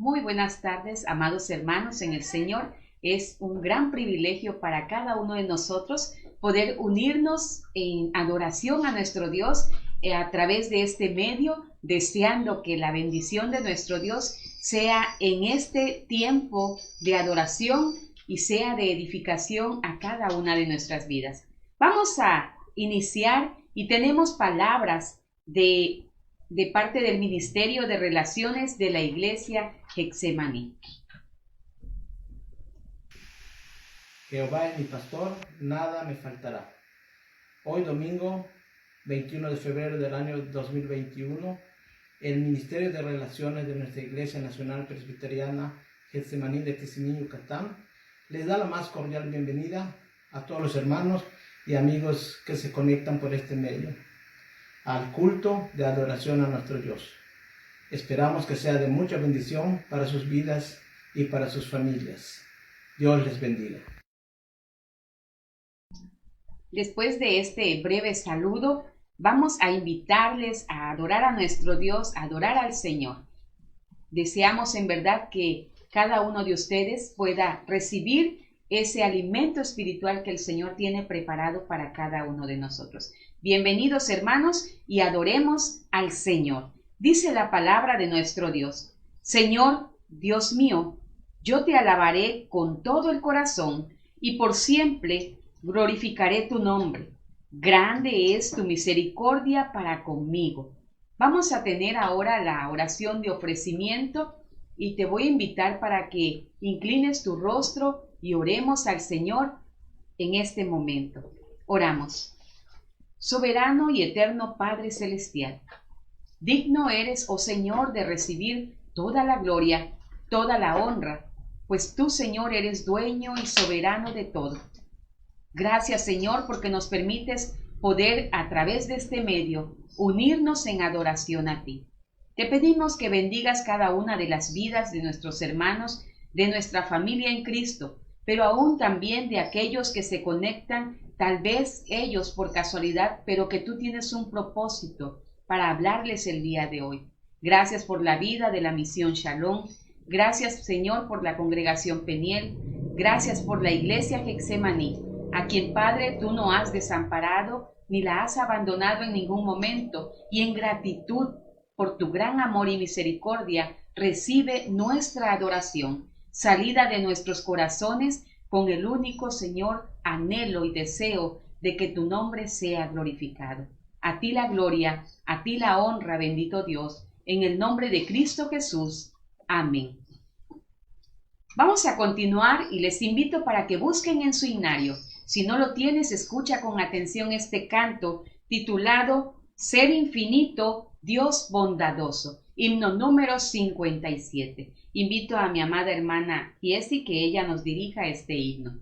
Muy buenas tardes, amados hermanos en el Señor. Es un gran privilegio para cada uno de nosotros poder unirnos en adoración a nuestro Dios a través de este medio, deseando que la bendición de nuestro Dios sea en este tiempo de adoración y sea de edificación a cada una de nuestras vidas. Vamos a iniciar y tenemos palabras de parte del Ministerio de Relaciones de la Iglesia Getsemaní. Jehová es mi pastor, nada me faltará. Hoy domingo 21 de febrero del año 2021, el Ministerio de Relaciones de nuestra Iglesia Nacional Presbiteriana Getsemaní de Tizimín, Yucatán, les da la más cordial bienvenida a todos los hermanos y amigos que se conectan por este medio al culto de adoración a nuestro Dios. Esperamos que sea de mucha bendición para sus vidas y para sus familias. Dios les bendiga. Después de este breve saludo, vamos a invitarles a adorar a nuestro Dios, a adorar al Señor. Deseamos en verdad que cada uno de ustedes pueda recibir ese alimento espiritual que el Señor tiene preparado para cada uno de nosotros. Bienvenidos, hermanos, y adoremos al Señor. Dice la palabra de nuestro Dios: Señor, Dios mío, yo te alabaré con todo el corazón y por siempre glorificaré tu nombre. Grande es tu misericordia para conmigo. Vamos a tener ahora la oración de ofrecimiento y te voy a invitar para que inclines tu rostro y oremos al Señor en este momento. Oramos. Soberano y eterno Padre Celestial, digno eres, oh Señor, de recibir toda la gloria, toda la honra, pues tú, Señor, eres dueño y soberano de todo. Gracias, Señor, porque nos permites poder, a través de este medio, unirnos en adoración a ti. Te pedimos que bendigas cada una de las vidas de nuestros hermanos, de nuestra familia en Cristo, pero aún también de aquellos que se conectan, tal vez ellos por casualidad, pero que tú tienes un propósito para hablarles el día de hoy. Gracias por la vida de la Misión Shalom. Gracias, Señor, por la Congregación Peniel. Gracias por la Iglesia Getsemaní, a quien, Padre, tú no has desamparado ni la has abandonado en ningún momento, y en gratitud por tu gran amor y misericordia, recibe nuestra adoración, salida de nuestros corazones con el único, Señor, anhelo y deseo de que tu nombre sea glorificado. A ti la gloria, a ti la honra, bendito Dios, en el nombre de Cristo Jesús. Amén. Vamos a continuar y les invito para que busquen en su himnario. Si no lo tienes, escucha con atención este canto titulado Ser infinito, Dios bondadoso, himno número 57. Invito a mi amada hermana Jessie que ella nos dirija este himno.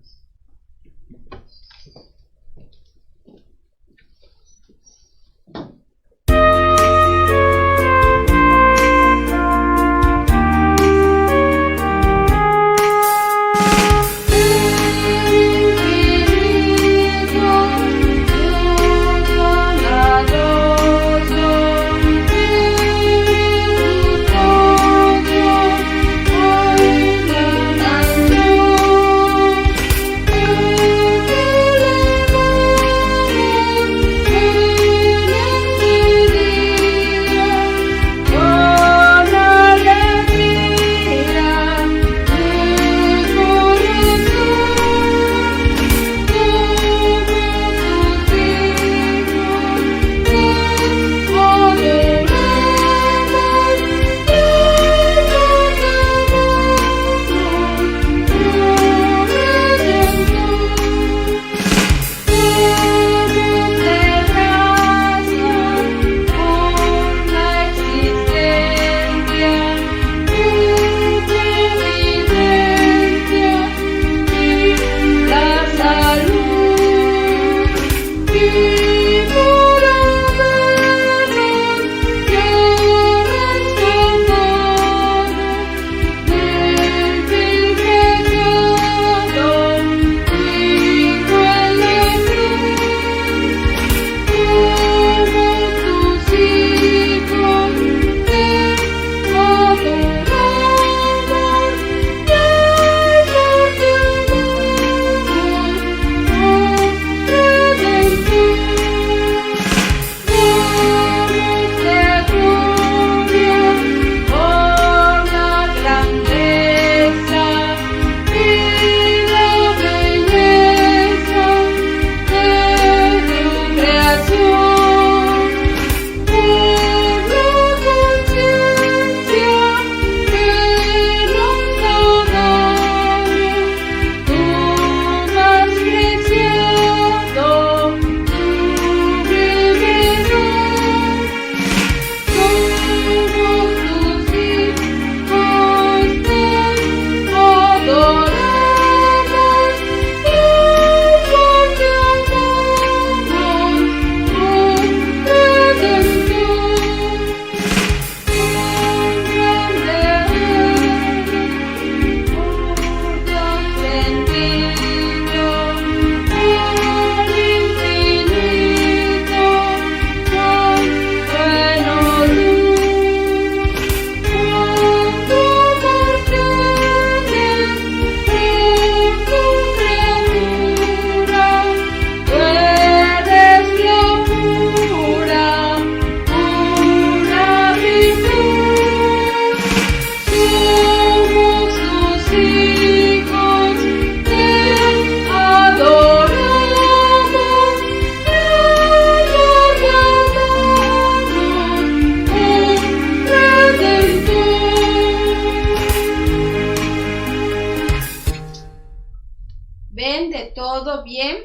todo bien,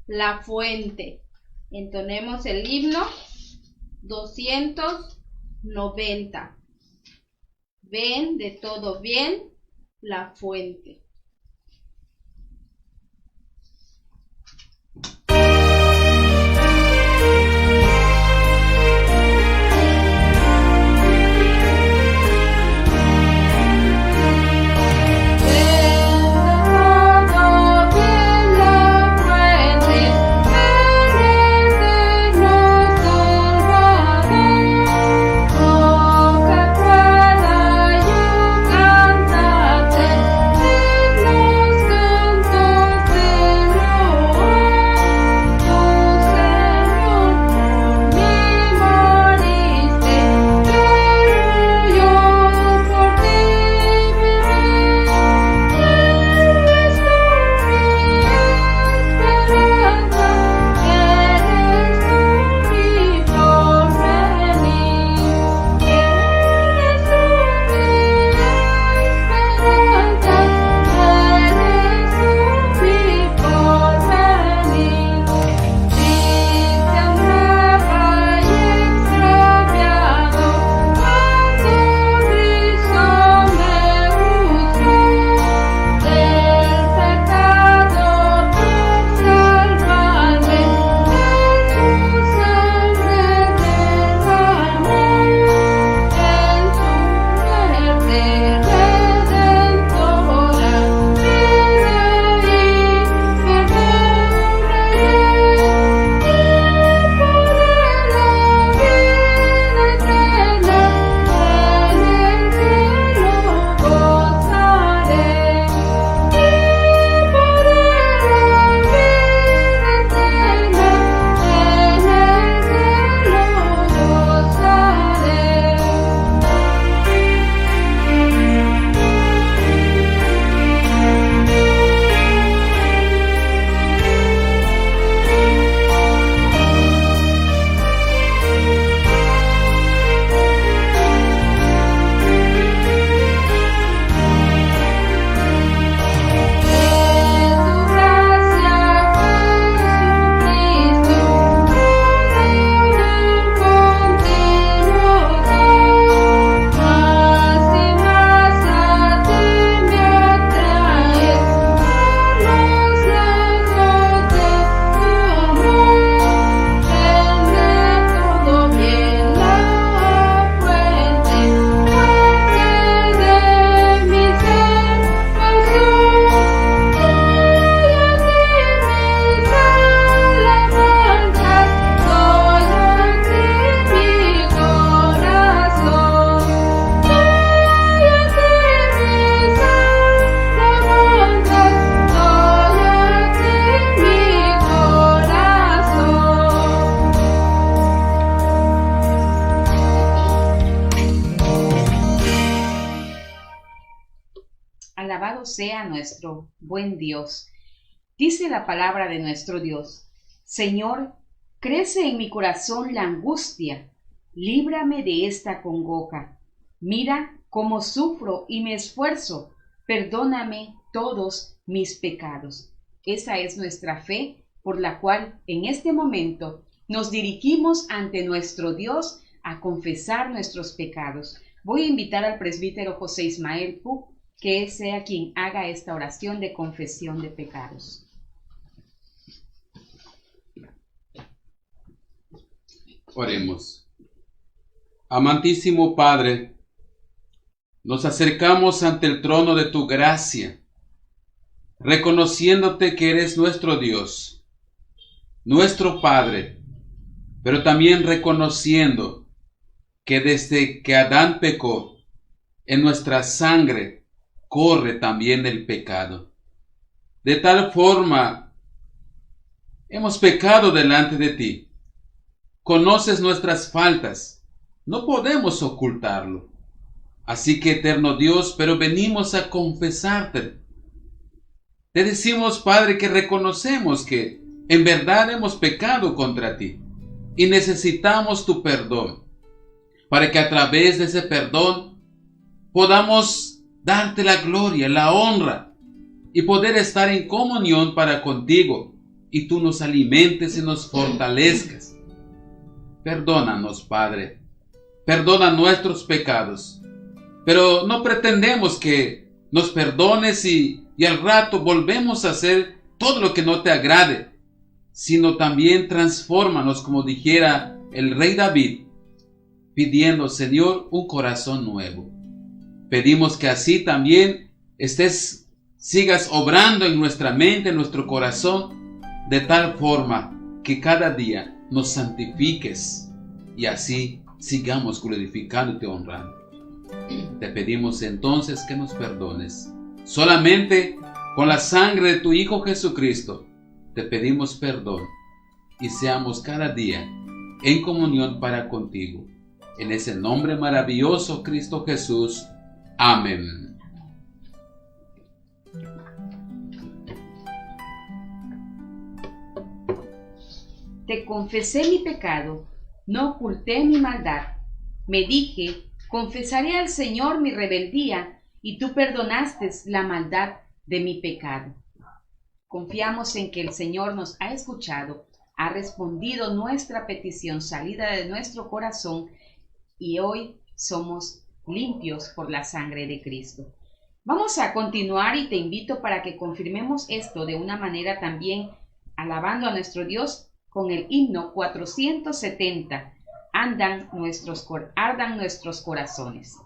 la fuente. Entonemos el himno 290. Ven de todo bien, la fuente. Alabado sea nuestro buen Dios. Dice la palabra de nuestro Dios: Señor, crece en mi corazón la angustia, líbrame de esta congoja. Mira cómo sufro y me esfuerzo, perdóname todos mis pecados. Esa es nuestra fe, por la cual en este momento nos dirigimos ante nuestro Dios a confesar nuestros pecados. Voy a invitar al presbítero José Ismael Puc, que sea quien haga esta oración de confesión de pecados. Oremos. Amantísimo Padre, nos acercamos ante el trono de tu gracia, reconociéndote que eres nuestro Dios, nuestro Padre, pero también reconociendo que desde que Adán pecó, en nuestra sangre corre también el pecado. De tal forma, hemos pecado delante de ti. Conoces nuestras faltas, no podemos ocultarlo. Así que, eterno Dios, pero venimos a confesarte. Te decimos, Padre, que reconocemos que en verdad hemos pecado contra ti y necesitamos tu perdón, para que a través de ese perdón podamos darte la gloria, la honra y poder estar en comunión para contigo y tú nos alimentes y nos fortalezcas. Perdónanos, Padre. Perdona nuestros pecados. Pero no pretendemos que nos perdones y al rato volvemos a hacer todo lo que no te agrade, sino también transfórmanos, como dijera el rey David, pidiendo, Señor, un corazón nuevo. Pedimos que así también sigas obrando en nuestra mente, en nuestro corazón, de tal forma que cada día nos santifiques y así sigamos glorificándote y honrando. Te pedimos entonces que nos perdones. Solamente con la sangre de tu Hijo Jesucristo te pedimos perdón y seamos cada día en comunión para contigo. En ese nombre maravilloso, Cristo Jesús. Amén. Te confesé mi pecado, no oculté mi maldad. Me dije, confesaré al Señor mi rebeldía, y tú perdonaste la maldad de mi pecado. Confiamos en que el Señor nos ha escuchado, ha respondido nuestra petición salida de nuestro corazón, y hoy somos limpios por la sangre de Cristo. Vamos a continuar y te invito para que confirmemos esto de una manera también alabando a nuestro Dios con el himno 470, ardan nuestros corazones.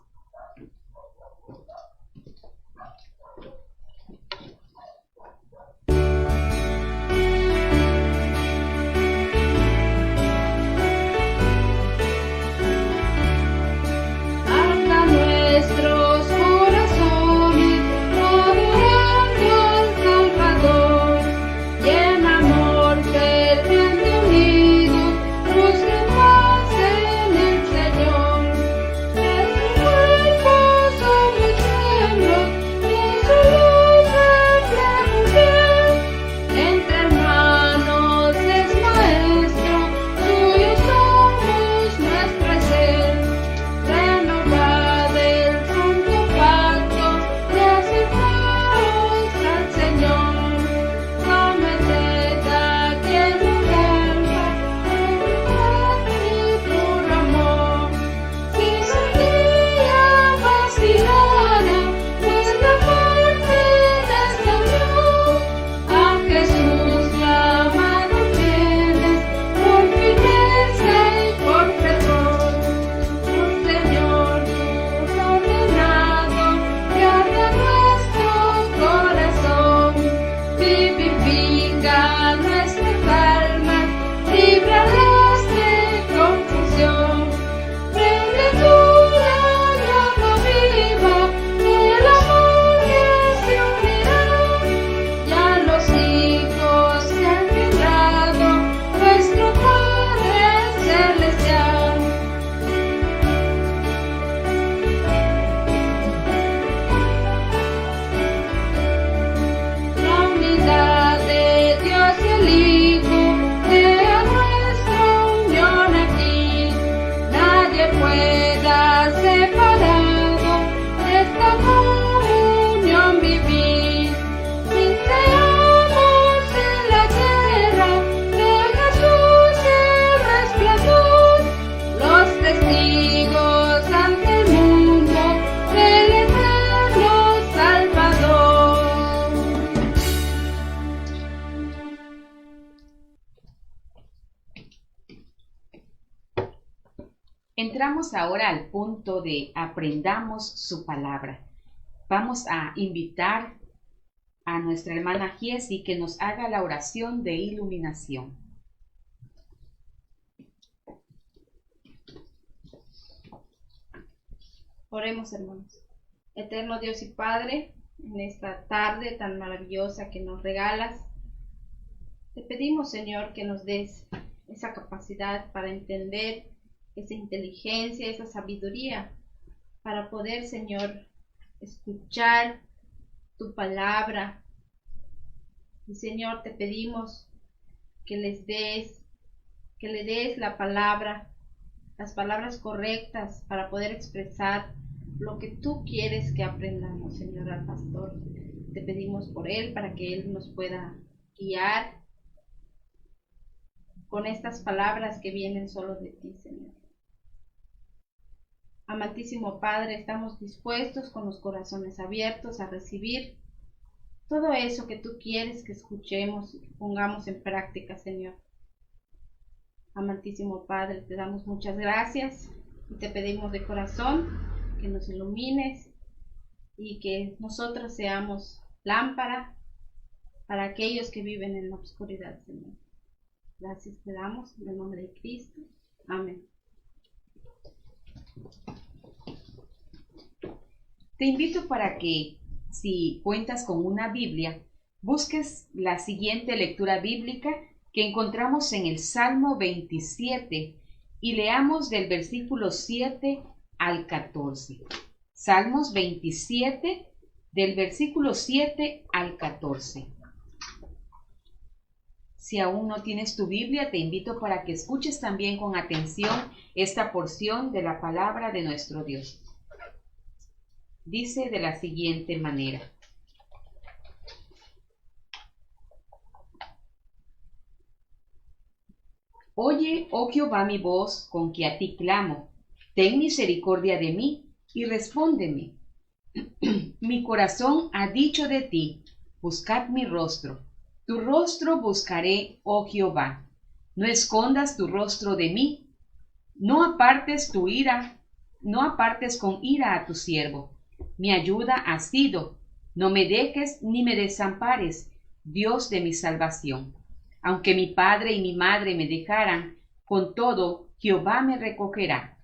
Entramos ahora al punto de aprendamos su palabra. Vamos a invitar a nuestra hermana Giesi que nos haga la oración de iluminación. Oremos, hermanos. Eterno Dios y Padre, en esta tarde tan maravillosa que nos regalas, te pedimos, Señor, que nos des esa capacidad para entender, esa inteligencia, esa sabiduría, para poder, Señor, escuchar tu palabra. Y, Señor, te pedimos que le des la palabra, las palabras correctas para poder expresar lo que tú quieres que aprendamos, Señor, al pastor. Te pedimos por él para que él nos pueda guiar con estas palabras que vienen solo de ti, Señor. Amantísimo Padre, estamos dispuestos con los corazones abiertos a recibir todo eso que tú quieres que escuchemos y que pongamos en práctica, Señor. Amantísimo Padre, te damos muchas gracias y te pedimos de corazón que nos ilumines y que nosotros seamos lámpara para aquellos que viven en la oscuridad, Señor. Gracias te damos en el nombre de Cristo. Amén. Te invito para que, si cuentas con una Biblia, busques la siguiente lectura bíblica que encontramos en el Salmo 27 y leamos del versículo 7 al 14. Salmos 27, del versículo 7 al 14. Si aún no tienes tu Biblia, te invito para que escuches también con atención esta porción de la palabra de nuestro Dios. Dice de la siguiente manera: Oye, oh Jehová, mi voz con que a ti clamo. Ten misericordia de mí y respóndeme. Mi corazón ha dicho de ti, buscad mi rostro. Tu rostro buscaré, oh Jehová. No escondas tu rostro de mí. No apartes tu ira, no apartes con ira a tu siervo. Mi ayuda has sido. No me dejes ni me desampares, Dios de mi salvación. Aunque mi padre y mi madre me dejaran, con todo Jehová me recogerá.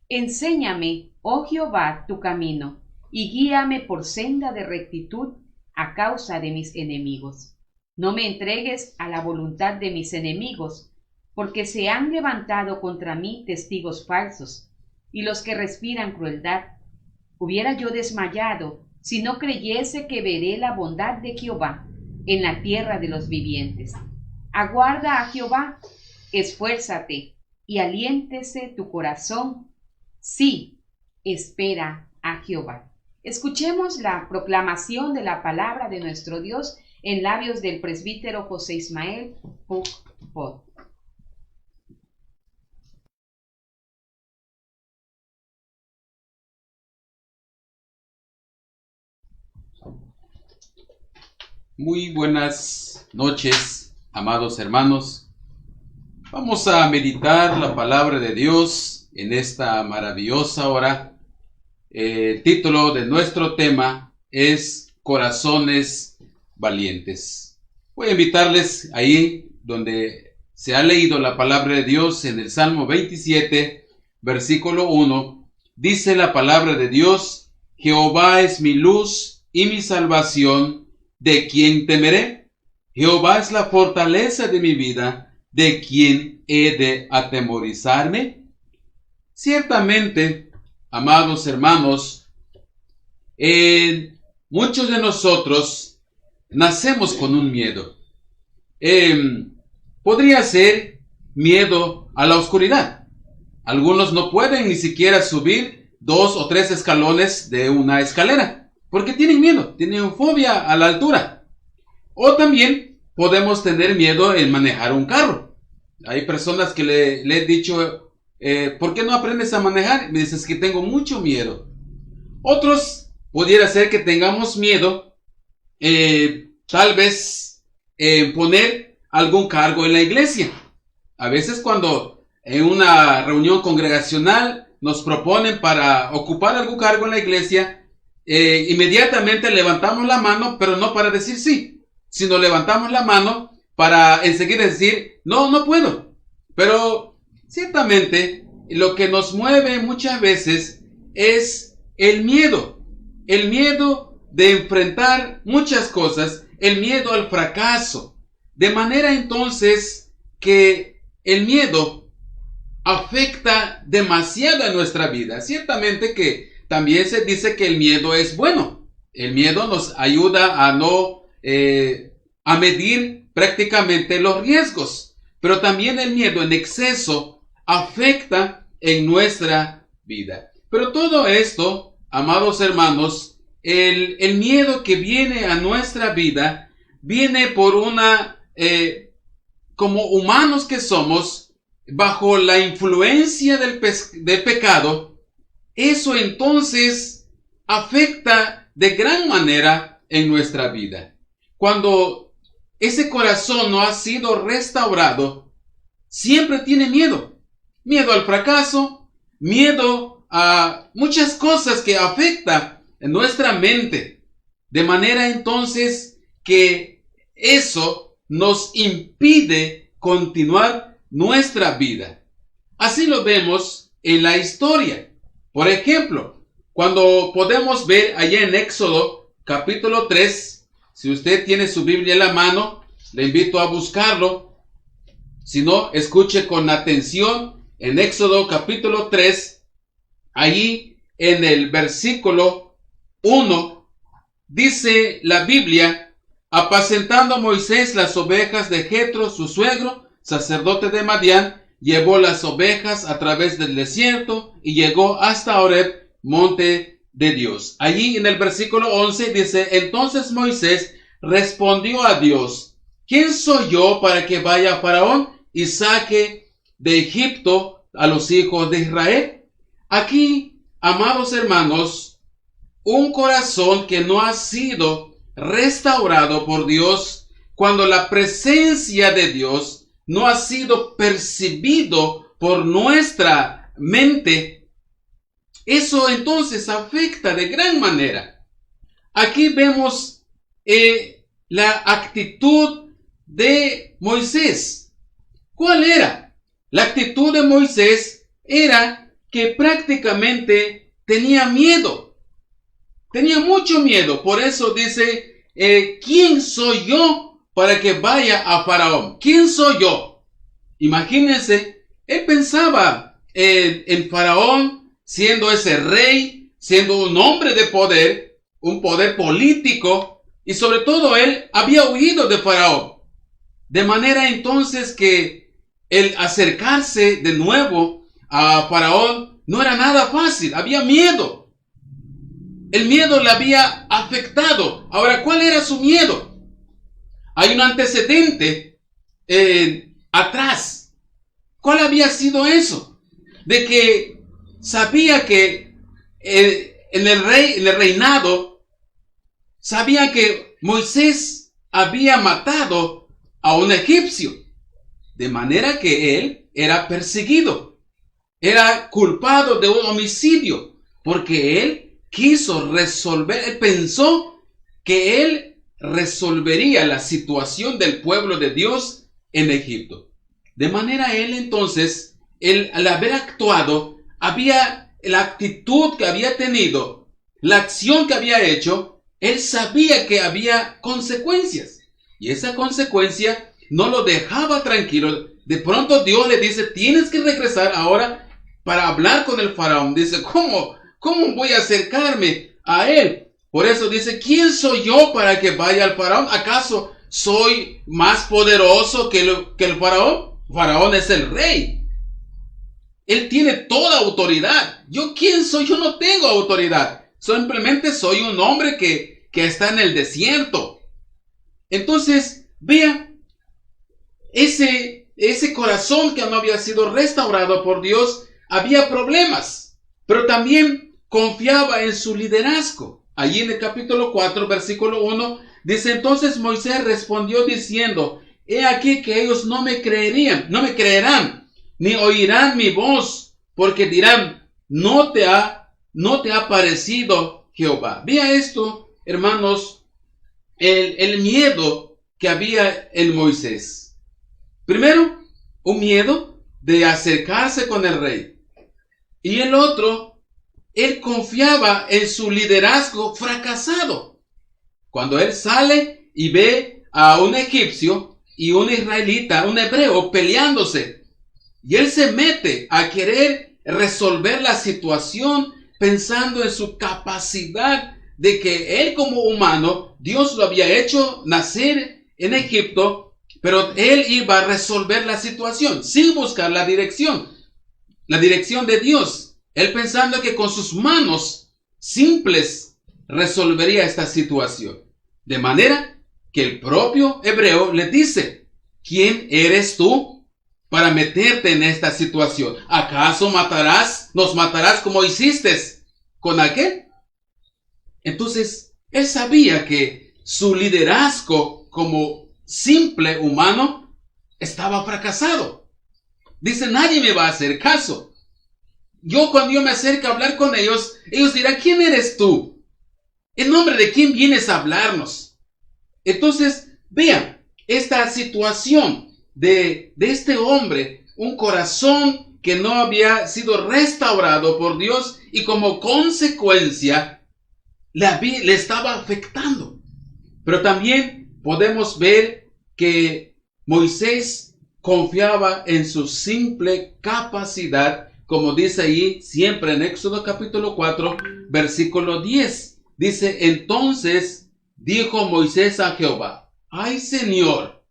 Enséñame, oh Jehová, tu camino, y guíame por senda de rectitud a causa de mis enemigos. No me entregues a la voluntad de mis enemigos, porque se han levantado contra mí testigos falsos, y los que respiran crueldad. Hubiera yo desmayado si no creyese que veré la bondad de Jehová en la tierra de los vivientes. Aguarda a Jehová, esfuérzate, y aliéntese tu corazón. Sí, espera a Jehová. Escuchemos la proclamación de la palabra de nuestro Dios en labios del presbítero José Ismael Puc. Muy buenas noches, amados hermanos. Vamos a meditar la palabra de Dios en esta maravillosa hora. El título de nuestro tema es Corazones Valientes. Voy a invitarles ahí donde se ha leído la palabra de Dios en el Salmo 27, versículo 1. Dice la palabra de Dios: Jehová es mi luz y mi salvación. ¿De quién temeré? Jehová es la fortaleza de mi vida. ¿De quién he de atemorizarme? Ciertamente, amados hermanos, muchos de nosotros nacemos con un miedo. Podría ser miedo a la oscuridad. Algunos no pueden ni siquiera subir 2 o 3 escalones de una escalera, porque tienen miedo, tienen fobia a la altura. O también podemos tener miedo en manejar un carro. Hay personas que le he dicho, ¿por qué no aprendes a manejar? Me dices que tengo mucho miedo. Otros pudiera ser que tengamos miedo, tal vez, poner algún cargo en la iglesia. A veces cuando en una reunión congregacional nos proponen para ocupar algún cargo en la iglesia, inmediatamente levantamos la mano, pero no para decir sí, sino levantamos la mano para enseguida decir, no puedo. Pero ciertamente lo que nos mueve muchas veces es el miedo de enfrentar muchas cosas, el miedo al fracaso. De manera entonces que el miedo afecta demasiado a nuestra vida. Ciertamente que también se dice que el miedo es bueno. El miedo nos ayuda a medir prácticamente los riesgos. Pero también el miedo en exceso afecta en nuestra vida. Pero todo esto, amados hermanos, el miedo que viene a nuestra vida viene por una como humanos que somos, bajo la influencia del pecado, eso entonces afecta de gran manera en nuestra vida. Cuando ese corazón no ha sido restaurado, siempre tiene miedo. Miedo al fracaso, miedo a muchas cosas que afectan en nuestra mente. De manera entonces que eso nos impide continuar nuestra vida. Así lo vemos en la historia. Por ejemplo, cuando podemos ver allá en Éxodo capítulo 3, si usted tiene su Biblia en la mano, le invito a buscarlo. Si no, escuche con atención en Éxodo capítulo 3, allí en el versículo 1, dice la Biblia: apacentando Moisés las ovejas de Jetro, su suegro, sacerdote de Madián, llevó las ovejas a través del desierto y llegó hasta Horeb, monte de Dios. Allí en el versículo 11 dice: entonces Moisés respondió a Dios: ¿quién soy yo para que vaya a Faraón y saque de Egipto a los hijos de Israel? Aquí, amados hermanos, un corazón que no ha sido restaurado por Dios, cuando la presencia de Dios no ha sido percibido por nuestra mente, eso entonces afecta de gran manera. Aquí vemos la actitud de Moisés. ¿Cuál era? La actitud de Moisés era que prácticamente tenía miedo. Tenía mucho miedo. Por eso dice, ¿quién soy yo para que vaya a Faraón? ¿Quién soy yo? Imagínense, él pensaba en Faraón siendo ese rey, siendo un hombre de poder, un poder político, y sobre todo él había huido de Faraón. De manera entonces que el acercarse de nuevo a Faraón no era nada fácil, había miedo. El miedo le había afectado. Ahora, ¿cuál era su miedo? Hay un antecedente atrás. ¿Cuál había sido eso? De que sabía que en el reinado, sabía que Moisés había matado a un egipcio. De manera que él era perseguido. Era culpado de un homicidio. Porque él quiso resolver, él pensó que él resolvería la situación del pueblo de Dios en Egipto. De manera él entonces, al haber actuado, había la actitud que había tenido, la acción que había hecho, él sabía que había consecuencias. Y esa consecuencia no lo dejaba tranquilo. De pronto Dios le dice, tienes que regresar ahora para hablar con el faraón. Dice, ¿cómo voy a acercarme a él? Por eso dice, ¿quién soy yo para que vaya al faraón? ¿Acaso soy más poderoso que el faraón? Faraón es el rey. Él tiene toda autoridad. ¿Yo quién soy? Yo no tengo autoridad. Simplemente soy un hombre que está en el desierto. Entonces, vean, ese corazón que no había sido restaurado por Dios, había problemas, pero también confiaba en su liderazgo. Allí en el capítulo 4, versículo 1, dice, entonces Moisés respondió diciendo, he aquí que ellos no me creerán, ni oirán mi voz, porque dirán, no te ha parecido Jehová. Vea esto, hermanos, el miedo que había en Moisés. Primero, un miedo de acercarse con el rey. Y el otro, él confiaba en su liderazgo fracasado. Cuando él sale y ve a un egipcio y un israelita, un hebreo peleándose, y él se mete a querer resolver la situación pensando en su capacidad de que él como humano, Dios lo había hecho nacer en Egipto, pero él iba a resolver la situación sin buscar la dirección de Dios. Él pensando que con sus manos simples resolvería esta situación. De manera que el propio hebreo le dice, ¿quién eres tú para meterte en esta situación? ¿Acaso nos matarás como hiciste con aquel? Entonces, él sabía que su liderazgo como simple humano estaba fracasado. Dice, nadie me va a hacer caso. Cuando yo me acerque a hablar con ellos, ellos dirán, ¿quién eres tú? ¿En nombre de quién vienes a hablarnos? Entonces, vean esta situación de este hombre, un corazón que no había sido restaurado por Dios y como consecuencia le estaba afectando. Pero también podemos ver que Moisés confiaba en su simple capacidad, como dice ahí siempre en Éxodo capítulo 4, versículo 10. Dice, entonces dijo Moisés a Jehová, ay Señor,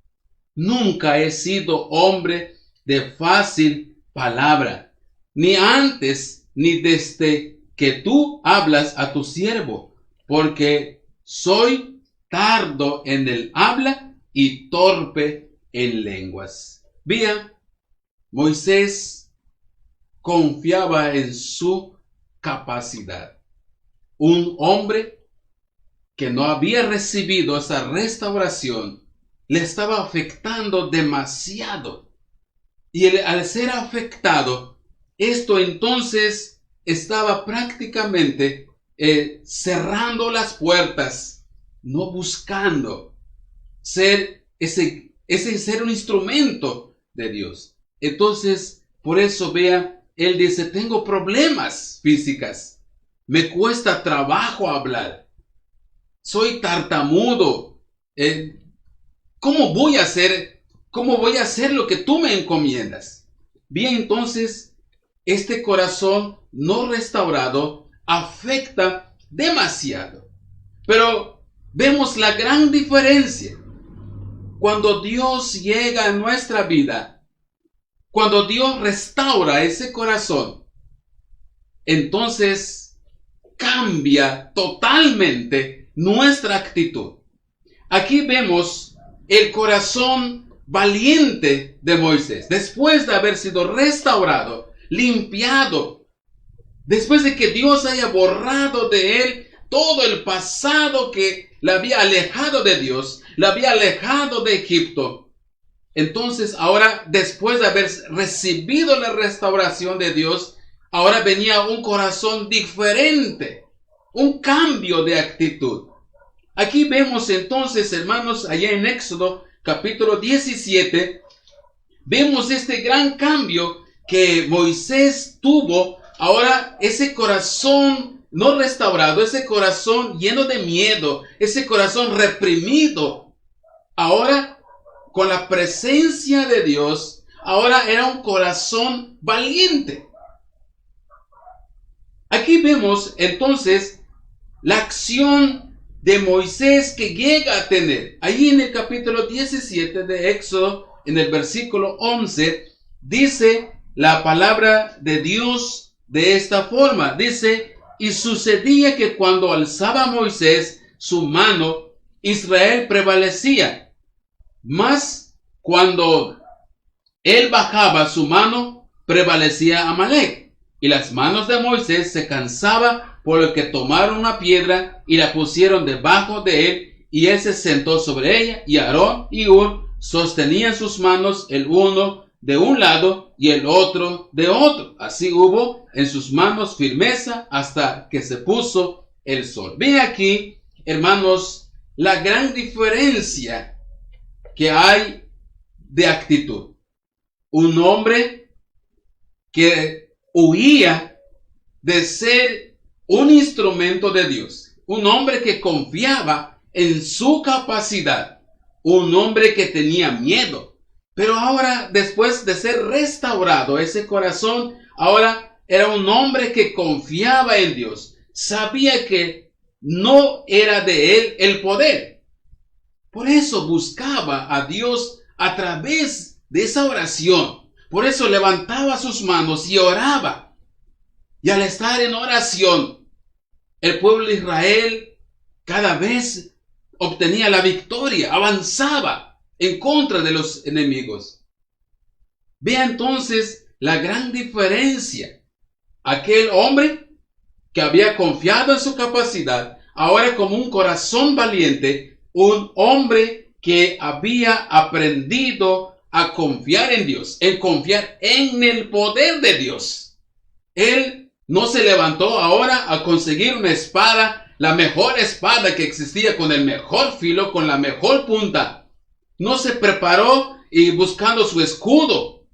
nunca he sido hombre de fácil palabra, ni antes ni desde que tú hablas a tu siervo, porque soy tardo en el habla y torpe en lenguas. Vean, Moisés confiaba en su capacidad. Un hombre que no había recibido esa restauración le estaba afectando demasiado. Y al ser afectado, esto entonces estaba prácticamente cerrando las puertas, no buscando ser ser un instrumento de Dios. Entonces, por eso vea, él dice, tengo problemas físicas, me cuesta trabajo hablar, soy tartamudo, ¿cómo voy a hacer lo que tú me encomiendas? Bien, entonces, este corazón no restaurado afecta demasiado. Pero vemos la gran diferencia. Cuando Dios llega a nuestra vida, cuando Dios restaura ese corazón, entonces cambia totalmente nuestra actitud. Aquí vemos el corazón valiente de Moisés, después de haber sido restaurado, limpiado, después de que Dios haya borrado de él todo el pasado que le había alejado de Dios, le había alejado de Egipto. Entonces ahora, después de haber recibido la restauración de Dios, ahora venía un corazón diferente, un cambio de actitud. Aquí vemos entonces, hermanos, allá en Éxodo capítulo 17, vemos este gran cambio que Moisés tuvo. Ahora ese corazón no restaurado, ese corazón lleno de miedo, ese corazón reprimido, ahora con la presencia de Dios, ahora era un corazón valiente. Aquí vemos entonces la acción de Moisés que llega a tener. Ahí en el capítulo 17 de Éxodo, en el versículo 11, dice la palabra de Dios de esta forma. Dice, y sucedía que cuando alzaba Moisés su mano, Israel prevalecía. Mas cuando él bajaba su mano, prevalecía Amalec. Y las manos de Moisés se cansaban, por lo que tomaron una piedra y la pusieron debajo de él, y él se sentó sobre ella, y Aarón y Hur sostenían sus manos, el uno de un lado y el otro de otro. Así hubo en sus manos firmeza hasta que se puso el sol. Ven aquí, hermanos, la gran diferencia que hay de actitud. Un hombre que huía de ser un instrumento de Dios, un hombre que confiaba en su capacidad, un hombre que tenía miedo, pero ahora, después de ser restaurado ese corazón, ahora era un hombre que confiaba en Dios, sabía que no era de él el poder, por eso buscaba a Dios a través de esa oración. Por eso levantaba sus manos y oraba. Y al estar en oración, el pueblo de Israel cada vez obtenía la victoria, avanzaba en contra de los enemigos. Vea entonces la gran diferencia. Aquel hombre que había confiado en su capacidad, ahora como un corazón valiente, un hombre que había aprendido a confiar en Dios, en confiar en el poder de Dios. Él no se levantó ahora a conseguir una espada, la mejor espada que existía, con el mejor filo, con la mejor punta. No se preparó y buscando su escudo.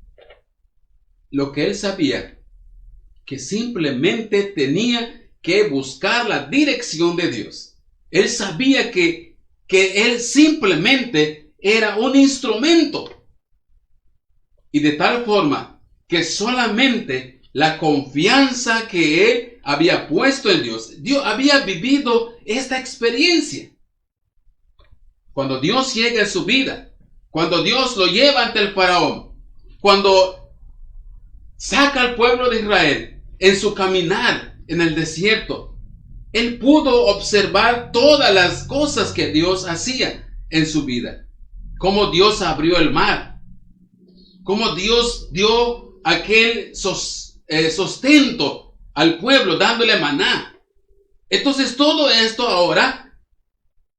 Lo que él sabía, que simplemente tenía que buscar la dirección de Dios. Él sabía que él simplemente era un instrumento. Y de tal forma que solamente la confianza que él había puesto en Dios, Dios había vivido esta experiencia. Cuando Dios llega a su vida, cuando Dios lo lleva ante el faraón, cuando saca al pueblo de Israel en su caminar en el desierto, él pudo observar todas las cosas que Dios hacía en su vida. Cómo Dios abrió el mar, cómo Dios dio aquel sustento al pueblo, dándole maná. Entonces todo esto ahora,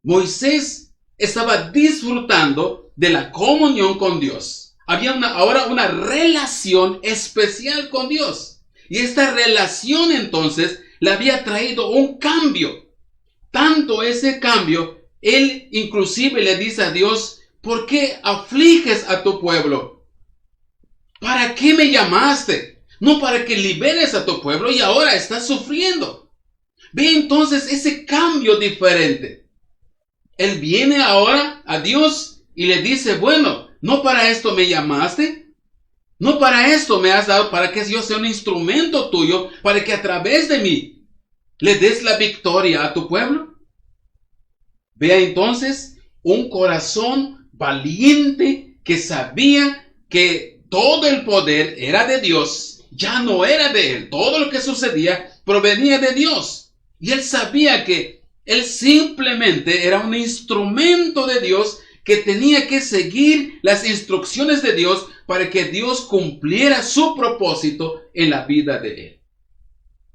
Moisés estaba disfrutando de la comunión con Dios. Había ahora una relación especial con Dios. Y esta relación entonces le había traído un cambio. Tanto ese cambio, él inclusive le dice a Dios: ¿por qué afliges a tu pueblo? ¿Para qué me llamaste? No para que liberes a tu pueblo y ahora estás sufriendo. Ve entonces ese cambio diferente. Él viene ahora a Dios y le dice: bueno, ¿no para esto me llamaste? ¿No para esto me has dado, para que yo sea un instrumento tuyo, para que a través de mí le des la victoria a tu pueblo? Vea entonces un corazón valiente que sabía que todo el poder era de Dios, ya no era de él. Todo lo que sucedía provenía de Dios. Y él sabía que él simplemente era un instrumento de Dios que tenía que seguir las instrucciones de Dios para que Dios cumpliera su propósito en la vida de él.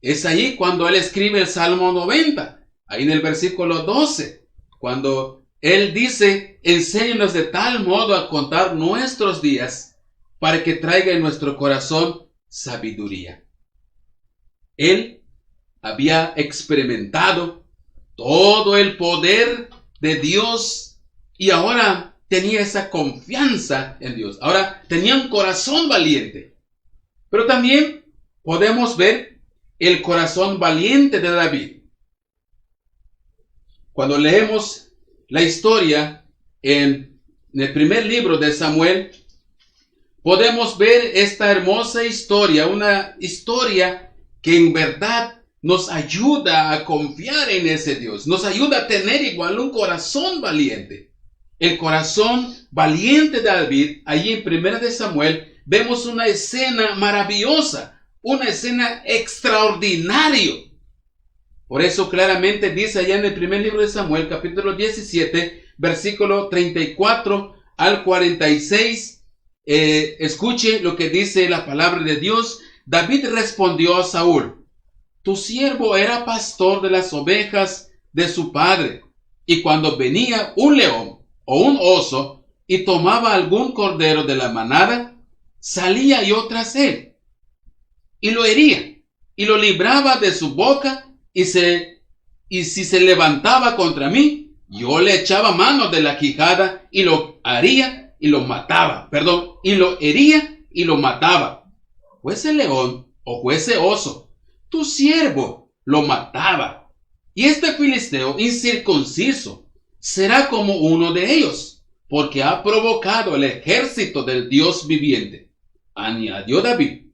Es ahí cuando él escribe el Salmo 90, ahí en el versículo 12, cuando él dice: enséñanos de tal modo a contar nuestros días, para que traiga en nuestro corazón sabiduría. Él había experimentado todo el poder de Dios y ahora tenía esa confianza en Dios. Ahora tenía un corazón valiente. Pero también podemos ver el corazón valiente de David. Cuando leemos la historia en el primer libro de Samuel, podemos ver esta hermosa historia, una historia que en verdad nos ayuda a confiar en ese Dios, nos ayuda a tener igual un corazón valiente. El corazón valiente de David, allí en 1 de Samuel, vemos una escena maravillosa, una escena extraordinaria. Por eso claramente dice allá en el primer libro de Samuel, capítulo 17, versículo 34 al 46, escuche lo que dice la palabra de Dios. David respondió a Saúl: tu siervo era pastor de las ovejas de su padre, y cuando venía un león o un oso y tomaba algún cordero de la manada, salía yo tras él y lo hería y lo libraba de su boca, y si se levantaba contra mí, yo le echaba mano de la quijada y lo haría y lo mataba, y lo hería y lo mataba. Fuese león o fuese oso, tu siervo lo mataba. Y este filisteo incircunciso será como uno de ellos, porque ha provocado el ejército del Dios viviente. Añadió David: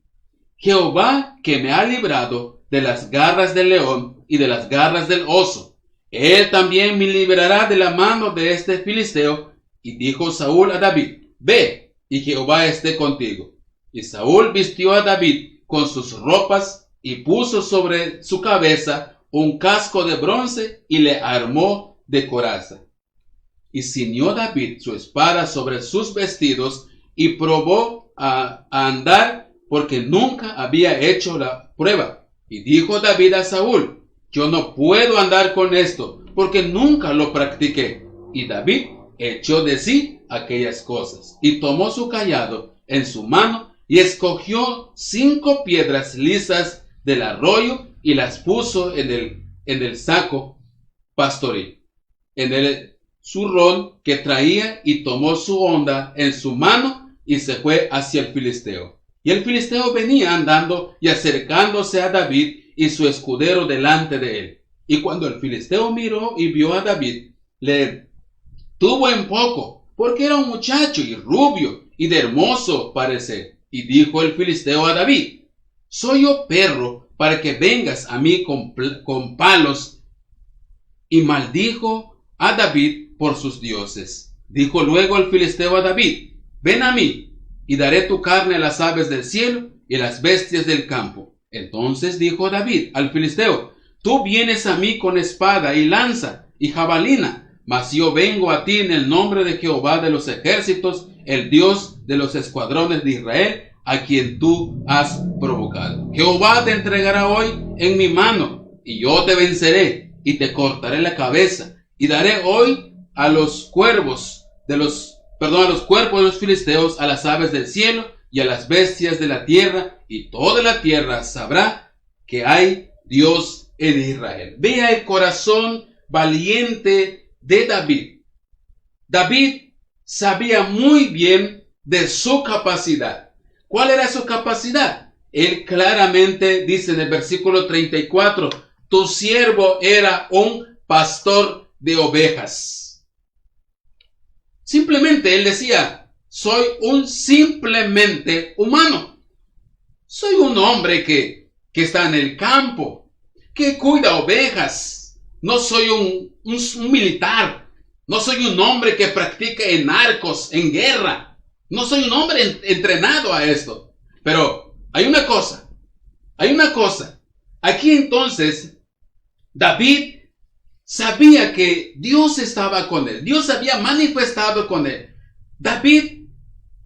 Jehová, que me ha librado de las garras del león y de las garras del oso, él también me librará de la mano de este filisteo. Y dijo Saúl a David: ve, y Jehová esté contigo. Y Saúl vistió a David con sus ropas y puso sobre su cabeza un casco de bronce y le armó de coraza. Y ciñó David su espada sobre sus vestidos y probó a andar, porque nunca había hecho la prueba. Y dijo David a Saúl: yo no puedo andar con esto, porque nunca lo practiqué. Y David echó de sí aquellas cosas, y tomó su cayado en su mano, y escogió 5 piedras lisas del arroyo, y las puso en el saco pastoril, en el zurrón que traía, y tomó su honda en su mano, y se fue hacia el filisteo. Y el filisteo venía andando y acercándose a David y su escudero delante de él. Y cuando el filisteo miró y vio a David, le tuvo en poco, porque era un muchacho y rubio y de hermoso parecer. Y dijo el filisteo a David: ¿soy yo perro para que vengas a mí con palos? Y maldijo a David por sus dioses. Dijo luego el filisteo a David: ven a mí, y daré tu carne a las aves del cielo y a las bestias del campo. Entonces dijo David al filisteo: tú vienes a mí con espada y lanza y jabalina, mas yo vengo a ti en el nombre de Jehová de los ejércitos, el Dios de los escuadrones de Israel, a quien tú has provocado. Jehová te entregará hoy en mi mano, y yo te venceré, y te cortaré la cabeza, y daré hoy a los cuerpos de los filisteos, a las aves del cielo y a las bestias de la tierra, y toda la tierra sabrá que hay Dios en Israel. Vea el corazón valiente de David. David sabía muy bien de su capacidad. ¿Cuál era su capacidad? Él claramente dice en el versículo 34, tu siervo era un pastor de ovejas. Simplemente él decía, soy un simplemente humano. Soy un hombre que está en el campo, que cuida ovejas. No soy un militar. No soy un hombre que practica en arcos, en guerra. No soy un hombre entrenado a esto. Pero hay una cosa. Aquí entonces, David sabía que Dios estaba con él. Dios había manifestado con él. David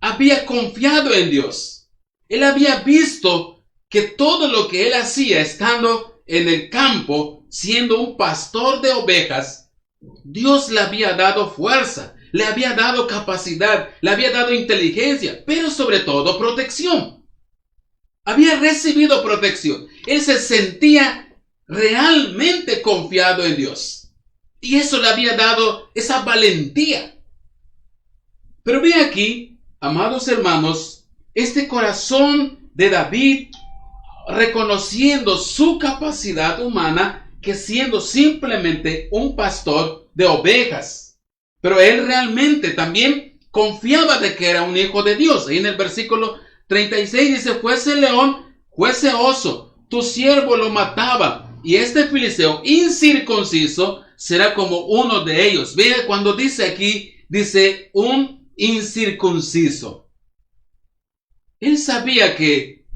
había confiado en Dios. Él había visto que todo lo que él hacía estando en el campo, siendo un pastor de ovejas, Dios le había dado fuerza, le había dado capacidad, le había dado inteligencia, pero sobre todo protección. Había recibido protección. Él se sentía realmente confiado en Dios. Y eso le había dado esa valentía. Pero ve aquí, amados hermanos, este corazón de David reconociendo su capacidad humana, que siendo simplemente un pastor de ovejas. Pero él realmente también confiaba de que era un hijo de Dios. Ahí en el versículo 36 dice, fuese león, fuese oso, tu siervo lo mataba, y este filisteo incircunciso será como uno de ellos. Vea cuando dice aquí, dice un incircunciso. Él sabía que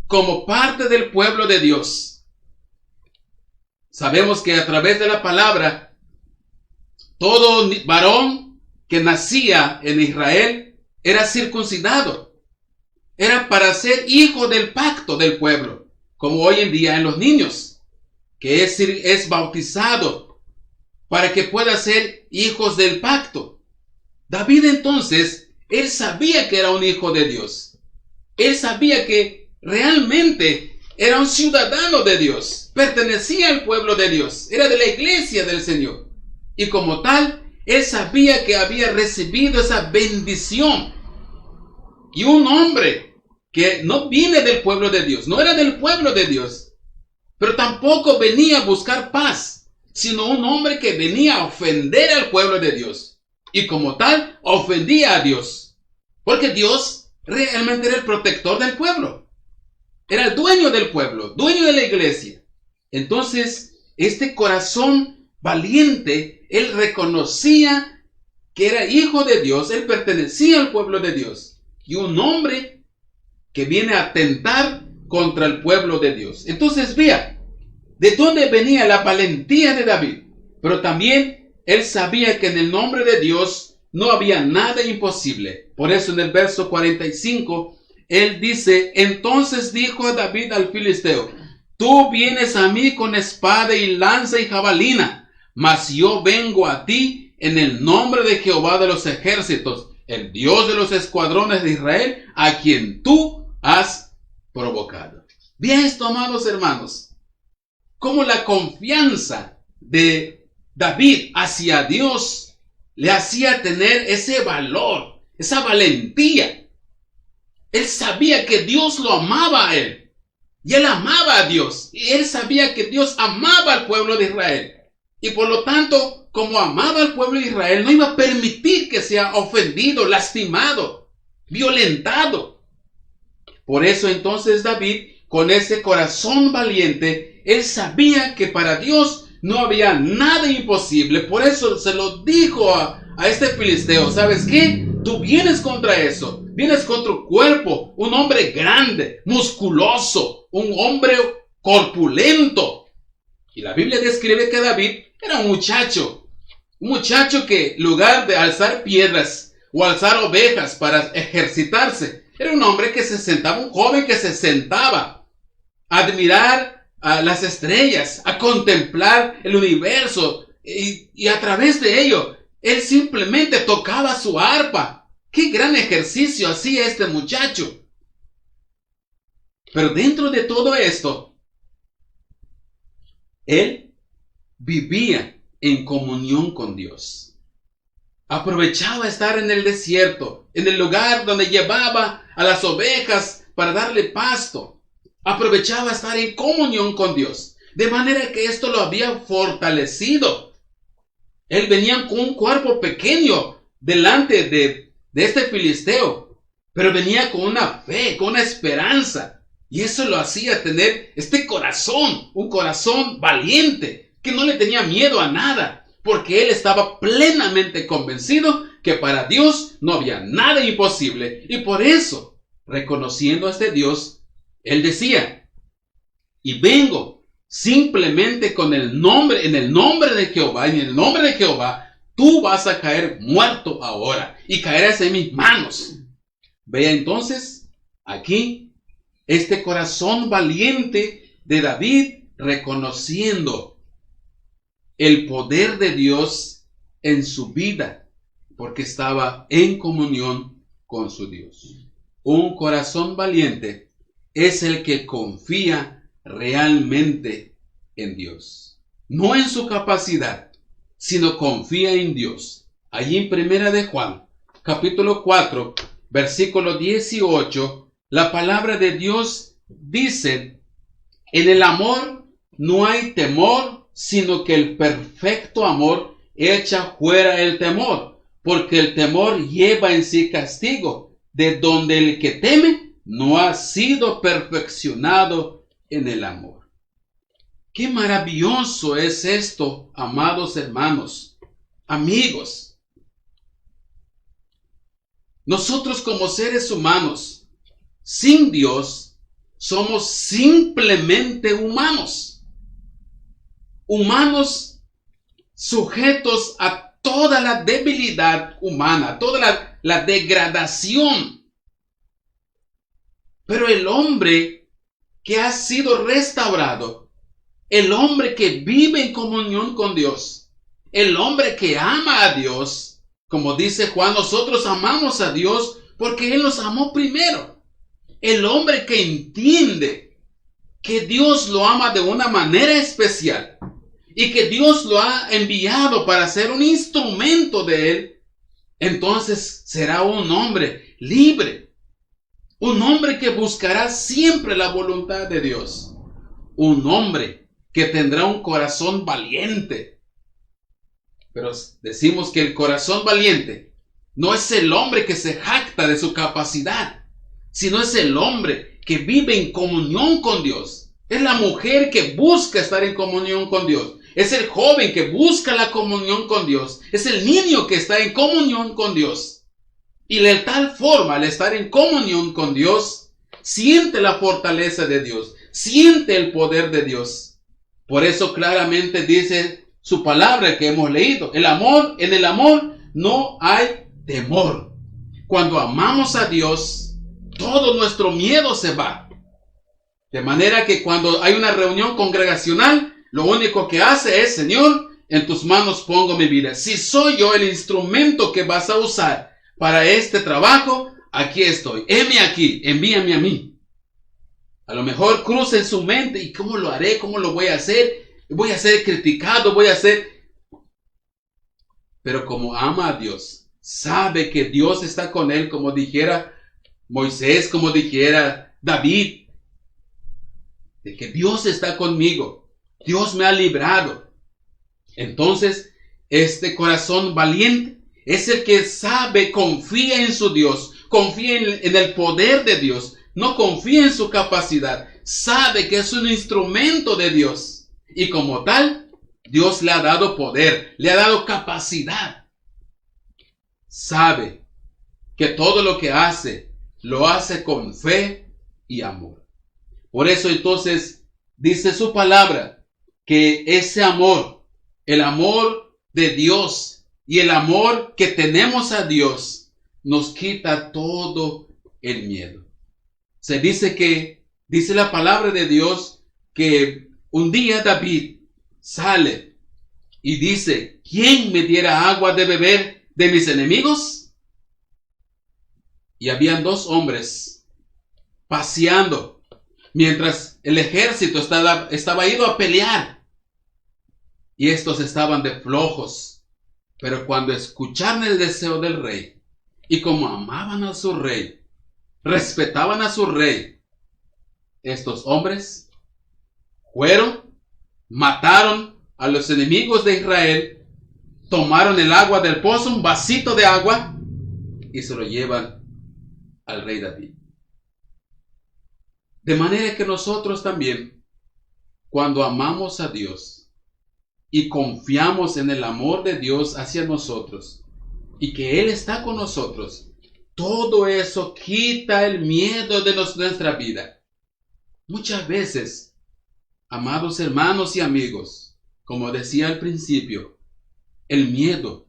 como parte del pueblo de Dios, sabemos que a través de la palabra, todo varón que nacía en Israel era circuncidado. Era para ser hijo del pacto del pueblo, como hoy en día en los niños, que es bautizado para que pueda ser hijos del pacto. David entonces, él sabía que era un hijo de Dios. Él sabía que realmente era un ciudadano de Dios, pertenecía al pueblo de Dios, era de la iglesia del Señor. Y como tal, él sabía que había recibido esa bendición. Y un hombre que no viene del pueblo de Dios, no era del pueblo de Dios, pero tampoco venía a buscar paz, sino un hombre que venía a ofender al pueblo de Dios. Y como tal, ofendía a Dios. Porque Dios realmente era el protector del pueblo. Era el dueño del pueblo, dueño de la iglesia. Entonces, este corazón valiente, él reconocía que era hijo de Dios, él pertenecía al pueblo de Dios. Y un hombre que viene a atentar contra el pueblo de Dios. Entonces, vea, ¿de dónde venía la valentía de David? Pero también él sabía que en el nombre de Dios no había nada imposible. Por eso en el verso 45, él dice, entonces dijo David al filisteo, tú vienes a mí con espada y lanza y jabalina, mas yo vengo a ti en el nombre de Jehová de los ejércitos, el Dios de los escuadrones de Israel, a quien tú has provocado. Bien esto, amados hermanos, como la confianza de David hacia Dios le hacía tener ese valor, esa valentía. Él sabía que Dios lo amaba a él. Y él amaba a Dios. Y él sabía que Dios amaba al pueblo de Israel. Y por lo tanto, como amaba al pueblo de Israel, no iba a permitir que sea ofendido, lastimado, violentado. Por eso entonces David, con ese corazón valiente, él sabía que para Dios no había nada imposible. Por eso se lo dijo a este filisteo, ¿sabes qué? Tú vienes contra eso. Vienes contra un cuerpo, un hombre grande, musculoso, un hombre corpulento. Y la Biblia describe que David era un muchacho que en lugar de alzar piedras o alzar ovejas para ejercitarse, era un hombre que se sentaba, un joven que se sentaba a admirar a las estrellas, a contemplar el universo y a través de ello, él simplemente tocaba su arpa. ¡Qué gran ejercicio hacía este muchacho! Pero dentro de todo esto, él vivía en comunión con Dios. Aprovechaba estar en el desierto, en el lugar donde llevaba a las ovejas para darle pasto. Aprovechaba estar en comunión con Dios, de manera que esto lo había fortalecido. Él venía con un cuerpo pequeño delante de este filisteo, pero venía con una fe, con una esperanza, y eso lo hacía tener este corazón, un corazón valiente, que no le tenía miedo a nada, porque él estaba plenamente convencido que para Dios no había nada imposible, y por eso, reconociendo a este Dios, él decía, y vengo simplemente con el nombre, en el nombre de Jehová, en el nombre de Jehová, tú vas a caer muerto ahora y caerás en mis manos. Vea entonces aquí este corazón valiente de David reconociendo el poder de Dios en su vida porque estaba en comunión con su Dios. Un corazón valiente es el que confía realmente en Dios, no en su capacidad, sino confía en Dios. Allí en Primera de Juan, capítulo 4, versículo 18, la palabra de Dios dice, en el amor no hay temor, sino que el perfecto amor echa fuera el temor, porque el temor lleva en sí castigo, de donde el que teme no ha sido perfeccionado en el amor. ¡Qué maravilloso es esto, amados hermanos, amigos! Nosotros como seres humanos, sin Dios, somos simplemente humanos. Humanos sujetos a toda la debilidad humana, toda la degradación. Pero el hombre que ha sido restaurado, el hombre que vive en comunión con Dios, el hombre que ama a Dios, como dice Juan, nosotros amamos a Dios porque Él nos amó primero. El hombre que entiende que Dios lo ama de una manera especial y que Dios lo ha enviado para ser un instrumento de Él, entonces será un hombre libre, un hombre que buscará siempre la voluntad de Dios, un hombre que tendrá un corazón valiente. Pero decimos que el corazón valiente no es el hombre que se jacta de su capacidad, sino es el hombre que vive en comunión con Dios. Es la mujer que busca estar en comunión con Dios. Es el joven que busca la comunión con Dios. Es el niño que está en comunión con Dios. Y de tal forma, al estar en comunión con Dios, siente la fortaleza de Dios, siente el poder de Dios. Por eso claramente dice su palabra que hemos leído. En el amor no hay temor. Cuando amamos a Dios, todo nuestro miedo se va. De manera que cuando hay una reunión congregacional, lo único que hace es, Señor, en tus manos pongo mi vida. Si soy yo el instrumento que vas a usar para este trabajo, aquí estoy. Heme aquí, envíame a mí. A lo mejor cruza en su mente, ¿y cómo lo haré? ¿Cómo lo voy a hacer? Voy a ser criticado, Pero como ama a Dios, sabe que Dios está con él, como dijera Moisés, como dijera David, de que Dios está conmigo, Dios me ha librado. Entonces, este corazón valiente es el que sabe, confía en su Dios, confía en el poder de Dios, no confía en su capacidad, sabe que es un instrumento de Dios. Y como tal, Dios le ha dado poder, le ha dado capacidad. Sabe que todo lo que hace, lo hace con fe y amor. Por eso entonces dice su palabra que ese amor, el amor de Dios y el amor que tenemos a Dios, nos quita todo el miedo. Se dice la palabra de Dios que un día David sale y dice, ¿quién me diera agua de beber de mis enemigos? Y habían 2 hombres paseando mientras el ejército estaba ido a pelear. Y estos estaban de flojos. Pero cuando escucharon el deseo del rey, y como amaban a su rey, respetaban a su rey, estos hombres fueron, mataron a los enemigos de Israel, tomaron el agua del pozo, un vasito de agua, y se lo llevan al rey David. De manera que nosotros también, cuando amamos a Dios y confiamos en el amor de Dios hacia nosotros, y que Él está con nosotros, todo eso quita el miedo de nuestra vida. Muchas veces, amados hermanos y amigos, como decía al principio, el miedo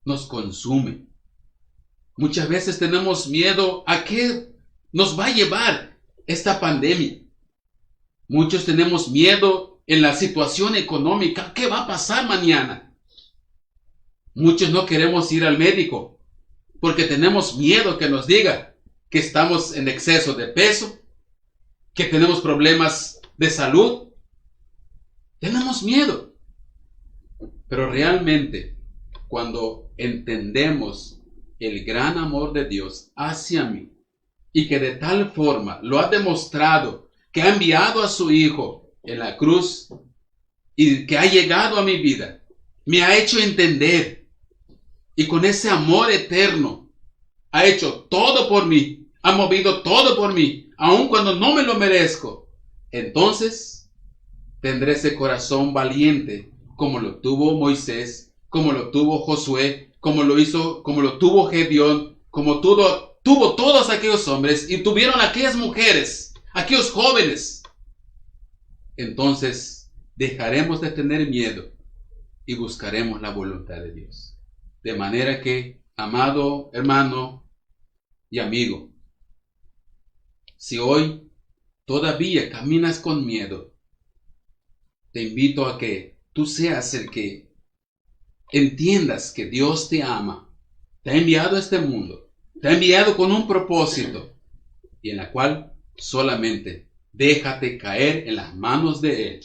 nos consume. Muchas veces tenemos miedo a qué nos va a llevar esta pandemia. Muchos tenemos miedo en la situación económica. ¿Qué va a pasar mañana? Muchos no queremos ir al médico porque tenemos miedo que nos diga que estamos en exceso de peso, que tenemos problemas de salud. Tenemos miedo. Pero realmente, cuando entendemos el gran amor de Dios hacia mí, y que de tal forma lo ha demostrado, que ha enviado a su Hijo en la cruz, y que ha llegado a mi vida, me ha hecho entender, y con ese amor eterno, ha hecho todo por mí, ha movido todo por mí, aun cuando no me lo merezco. Entonces, tendré ese corazón valiente, como lo tuvo Moisés, como lo tuvo Josué, como lo tuvo Gedeón, como tuvo todos aquellos hombres y tuvieron aquellas mujeres, aquellos jóvenes. Entonces, dejaremos de tener miedo y buscaremos la voluntad de Dios. De manera que, amado hermano y amigo, si hoy todavía caminas con miedo, te invito a que tú seas el que entiendas que Dios te ama, te ha enviado a este mundo, te ha enviado con un propósito, y en la cual solamente déjate caer en las manos de Él.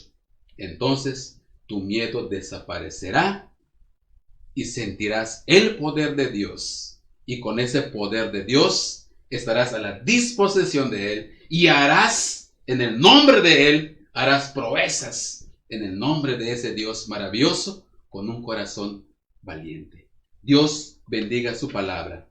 Entonces tu miedo desaparecerá y sentirás el poder de Dios, y con ese poder de Dios estarás a la disposición de Él y harás en el nombre de Él, harás proezas en el nombre de ese Dios maravilloso con un corazón valiente. Dios bendiga su palabra.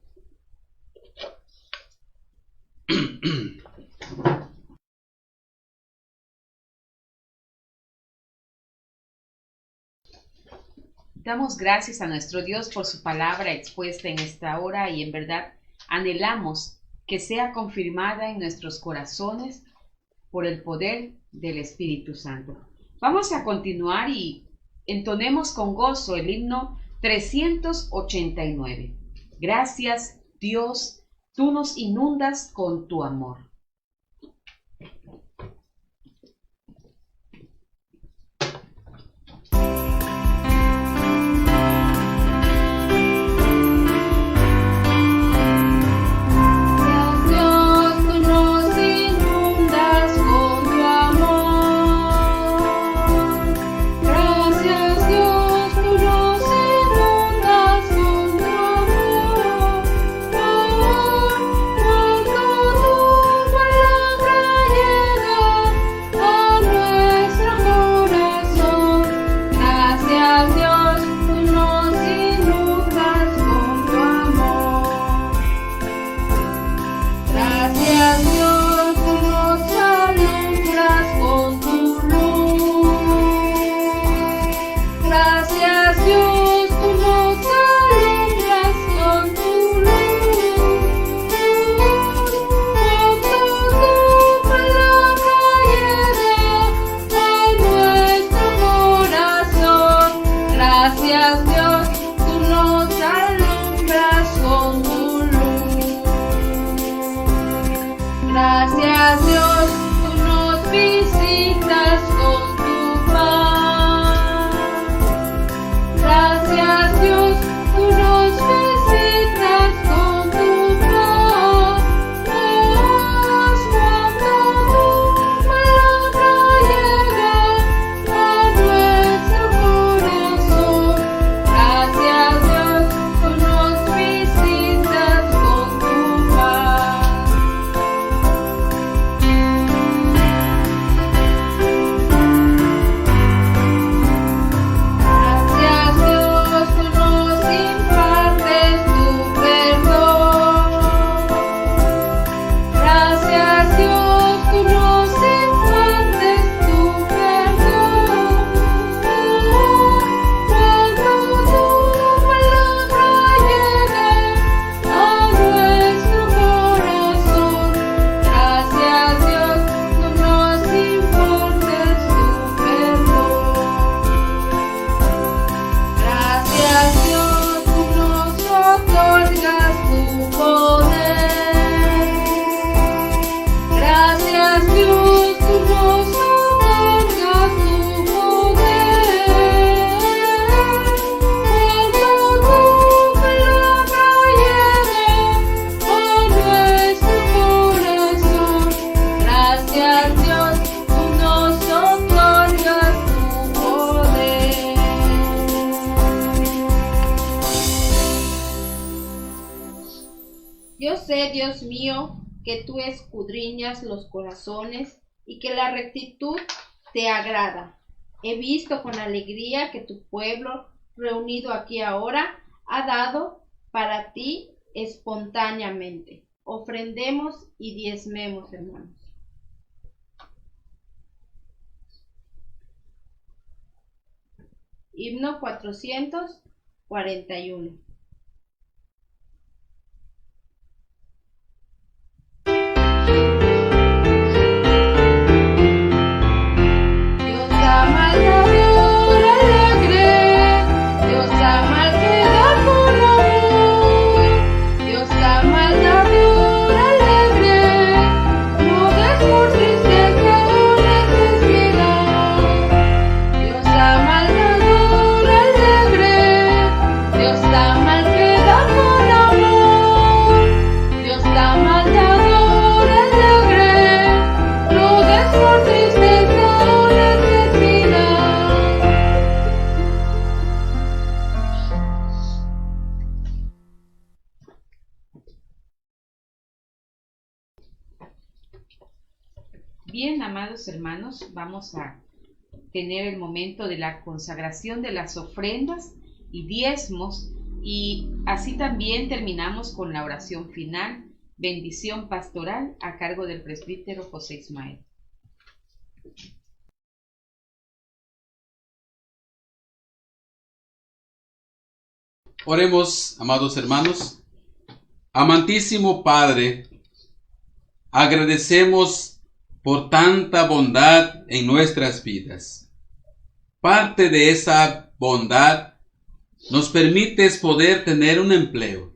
Damos gracias a nuestro Dios por su palabra expuesta en esta hora y en verdad anhelamos que sea confirmada en nuestros corazones por el poder del Espíritu Santo. Vamos a continuar y Entonemos con gozo el himno 389. Gracias, Dios, tú nos inundas con tu amor. Yo sé, Dios mío, que tú escudriñas los corazones y que la rectitud te agrada. He visto con alegría que tu pueblo, reunido aquí ahora, ha dado para ti espontáneamente. Ofrendemos y diezmemos, hermanos. Himno 441. Bien, amados hermanos, vamos a tener el momento de la consagración de las ofrendas y diezmos, y así también terminamos con la oración final, bendición pastoral a cargo del presbítero José Ismael. Oremos, amados hermanos. Amantísimo Padre, agradecemos por tanta bondad en nuestras vidas. parte de esa bondad, nos permites poder tener un empleo.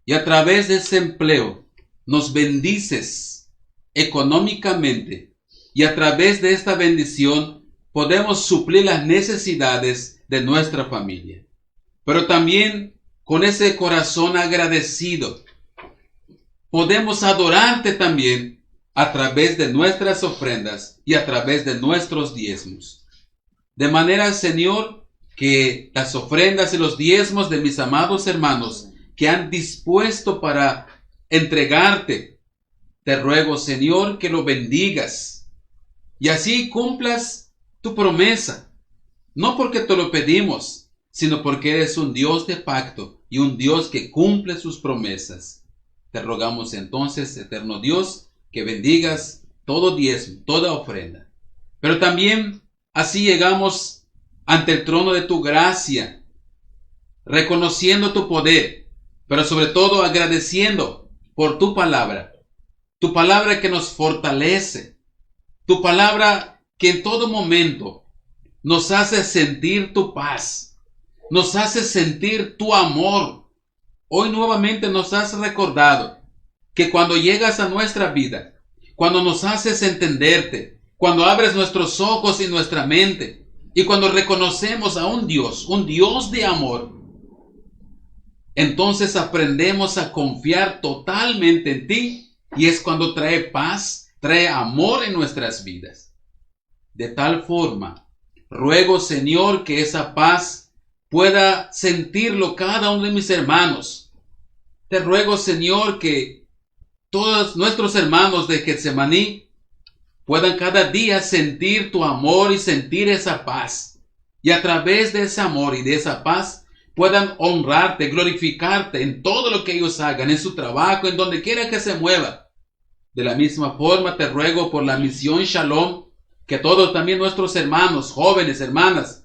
Y a través de ese empleo nos bendices económicamente. Y a través de esta bendición podemos suplir las necesidades de nuestra familia. Pero también con ese corazón agradecido podemos adorarte también a través de nuestras ofrendas y a través de nuestros diezmos. De manera, Señor, que las ofrendas y los diezmos de mis amados hermanos que han dispuesto para entregarte, te ruego, Señor, que lo bendigas y así cumplas tu promesa, no porque te lo pedimos, sino porque eres un Dios de pacto y un Dios que cumple sus promesas. Te rogamos entonces, eterno Dios, que bendigas todo diezmo, toda ofrenda. Pero también así llegamos ante el trono de tu gracia, reconociendo tu poder, pero sobre todo agradeciendo por tu palabra que nos fortalece, tu palabra que en todo momento nos hace sentir tu paz, nos hace sentir tu amor. Hoy nuevamente nos has recordado que cuando llegas a nuestra vida, cuando nos haces entenderte, cuando abres nuestros ojos y nuestra mente, y cuando reconocemos a un Dios de amor, entonces aprendemos a confiar totalmente en ti, y es cuando trae paz, trae amor en nuestras vidas. De tal forma, ruego, Señor, que esa paz pueda sentirlo cada uno de mis hermanos. Te ruego, Señor, que todos nuestros hermanos de Getsemaní puedan cada día sentir tu amor y sentir esa paz. Y a través de ese amor y de esa paz puedan honrarte, glorificarte en todo lo que ellos hagan, en su trabajo, en donde quiera que se mueva. De la misma forma te ruego por la misión Shalom, que todos también nuestros hermanos, jóvenes, hermanas,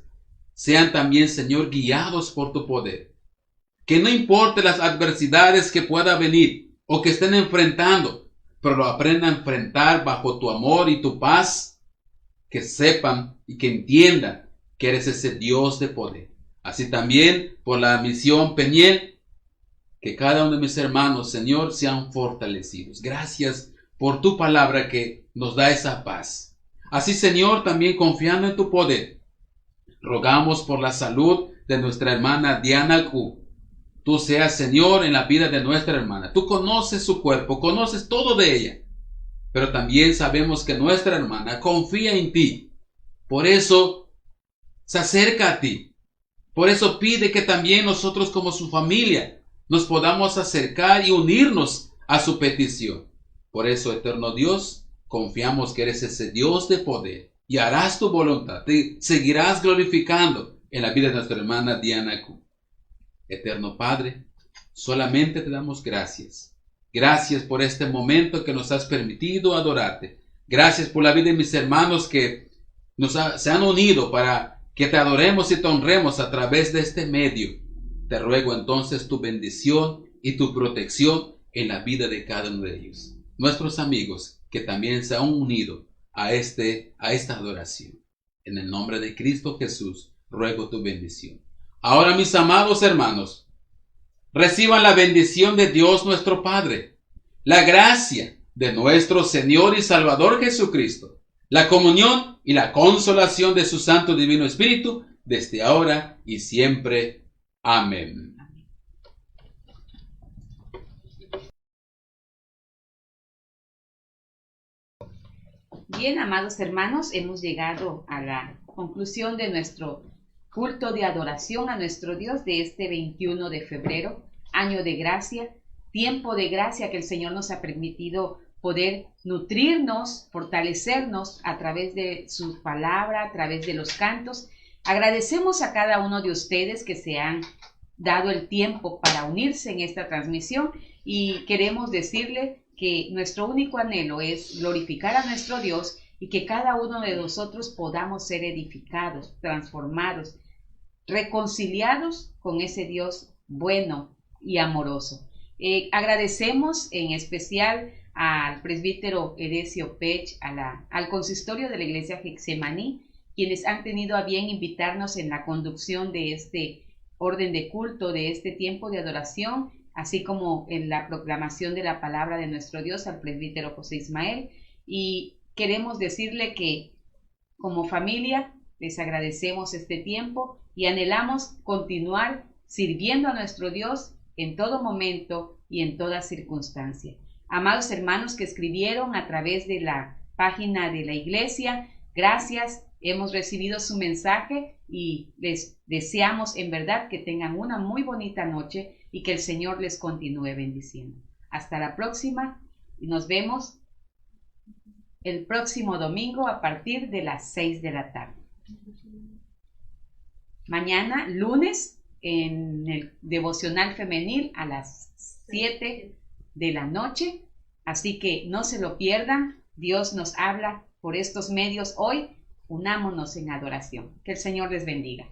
sean también, Señor, guiados por tu poder. Que no importe las adversidades que pueda venir o que estén enfrentando, pero lo aprendan a enfrentar bajo tu amor y tu paz, que sepan y que entiendan que eres ese Dios de poder. Así también por la misión Peniel, que cada uno de mis hermanos, Señor, sean fortalecidos. Gracias por tu palabra que nos da esa paz. Así, Señor, también confiando en tu poder, rogamos por la salud de nuestra hermana Diana Q. Tú seas, Señor, en la vida de nuestra hermana. Tú conoces su cuerpo, conoces todo de ella. Pero también sabemos que nuestra hermana confía en ti. Por eso se acerca a ti. Por eso pide que también nosotros como su familia nos podamos acercar y unirnos a su petición. Por eso, eterno Dios, confiamos que eres ese Dios de poder y harás tu voluntad. Te seguirás glorificando en la vida de nuestra hermana Diana Q. Eterno Padre, solamente te damos gracias. Gracias por este momento que nos has permitido adorarte. Gracias por la vida de mis hermanos que se han unido para que te adoremos y te honremos a través de este medio. Te ruego entonces tu bendición y tu protección en la vida de cada uno de ellos. Nuestros amigos que también se han unido a esta adoración. En el nombre de Cristo Jesús, ruego tu bendición. Ahora, mis amados hermanos, reciban la bendición de Dios nuestro Padre, la gracia de nuestro Señor y Salvador Jesucristo, la comunión y la consolación de su Santo Divino Espíritu, desde ahora y siempre. Amén. Bien, amados hermanos, hemos llegado a la conclusión de nuestro culto de adoración a nuestro Dios de este 21 de febrero, año de gracia, tiempo de gracia que el Señor nos ha permitido poder nutrirnos, fortalecernos a través de su palabra, a través de los cantos. Agradecemos a cada uno de ustedes que se han dado el tiempo para unirse en esta transmisión y queremos decirle que nuestro único anhelo es glorificar a nuestro Dios y que cada uno de nosotros podamos ser edificados, transformados, reconciliados con ese Dios bueno y amoroso. Agradecemos en especial al presbítero Edesio Pech, al consistorio de la iglesia Getsemaní, quienes han tenido a bien invitarnos en la conducción de este orden de culto, de este tiempo de adoración, así como en la proclamación de la palabra de nuestro Dios al presbítero José Ismael. Y queremos decirle que como familia les agradecemos este tiempo y anhelamos continuar sirviendo a nuestro Dios en todo momento y en toda circunstancia. Amados hermanos que escribieron a través de la página de la iglesia, gracias, hemos recibido su mensaje y les deseamos en verdad que tengan una muy bonita noche y que el Señor les continúe bendiciendo. Hasta la próxima y nos vemos el próximo domingo a partir de las 6 de la tarde. Mañana, lunes, en el devocional femenil a las 7 de la noche. Así que no se lo pierdan. Dios nos habla por estos medios hoy. Unámonos en adoración. Que el Señor les bendiga.